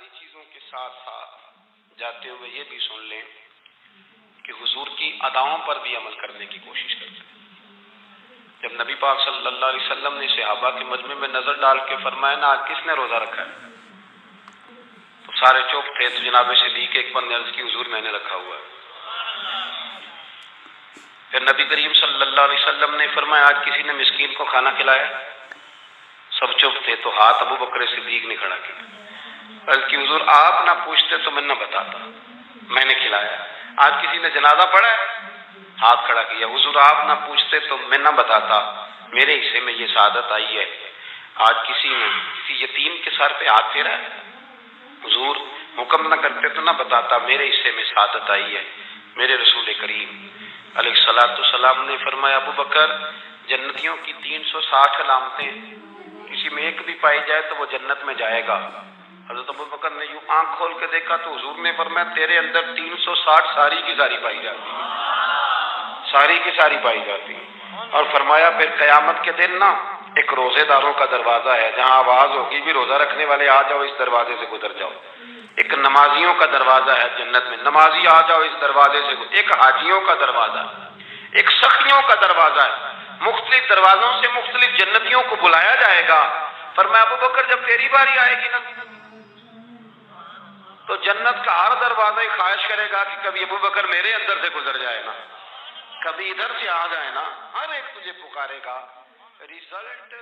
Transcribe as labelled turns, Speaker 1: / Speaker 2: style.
Speaker 1: ساری چیزوں کے ساتھ ساتھ جاتے ہوئے یہ بھی سن لیں کہ حضور کی اداؤں پر بھی عمل کرنے کی کوشش کرتے ہیں۔ جب نبی پاک صلی اللہ علیہ وسلم نے صحابہ کے مجمع میں نظر ڈال کے فرمایا نا آج کس نے روزہ رکھا ہے، تو سارے چپ تھے۔ تو جناب صدیق اکبر نے عرض کی حضور میں نے رکھا ہوا ہے۔ پھر نبی کریم صلی اللہ علیہ وسلم نے فرمایا آج کسی نے مسکین کو کھانا کھلایا، سب چپ تھے۔ تو ہاتھ ابو بکر صدیق نے کھڑا کیا، عرض کی حضور آپ نہ پوچھتے تو میں نہ بتاتا، میں نے کھلایا۔ آج کسی نے جنازہ پڑھا ہے، ہاتھ کھڑا کیا، حضور آپ نہ پوچھتے تو میں نہ بتاتا، میرے حصے میں یہ سعادت آئی ہے۔ آج کسی نے کسی یتیم کے سر پہ ہاتھ پھیرا ہے، حضور حکم نہ کرتے تو نہ بتاتا، میرے حصے میں سعادت آئی ہے۔ میرے رسول کریم علیہ الصلوۃ والسلام نے فرمایا ابو بکر جنتیوں کی 360 علامتیں کسی میں ایک بھی پائی جائے تو وہ جنت میں جائے گا۔ حضرت ابو بکر نے یوں آنکھ کھول کے دیکھا تو حضور نے فرمایا تیرے اندر 360 ساری کی ساری پائی جاتی ہے، ساری کی ساری پائی جاتی ہے۔ اور فرمایا پھر قیامت کے دن نا ایک روزے داروں کا دروازہ ہے، جہاں آواز ہوگی بھی روزہ رکھنے والے آ جاؤ اس دروازے سے گزر جاؤ۔ ایک نمازیوں کا دروازہ ہے جنت میں، نمازی آ جاؤ اس دروازے سے۔ ایک حاجیوں کا دروازہ ہے، ایک سخیوں کا دروازہ ہے۔ مختلف دروازوں سے مختلف جنتیوں کو بلایا جائے گا۔ فرمایا ابو بکر جب تیری باری آئے گی نا تو جنت کا ہر دروازہ خواہش کرے گا کہ کبھی ابو بکر میرے اندر سے گزر جائے نا، کبھی ادھر سے آ جائے نا، ہر ایک تجھے پکارے گا۔ رزلٹ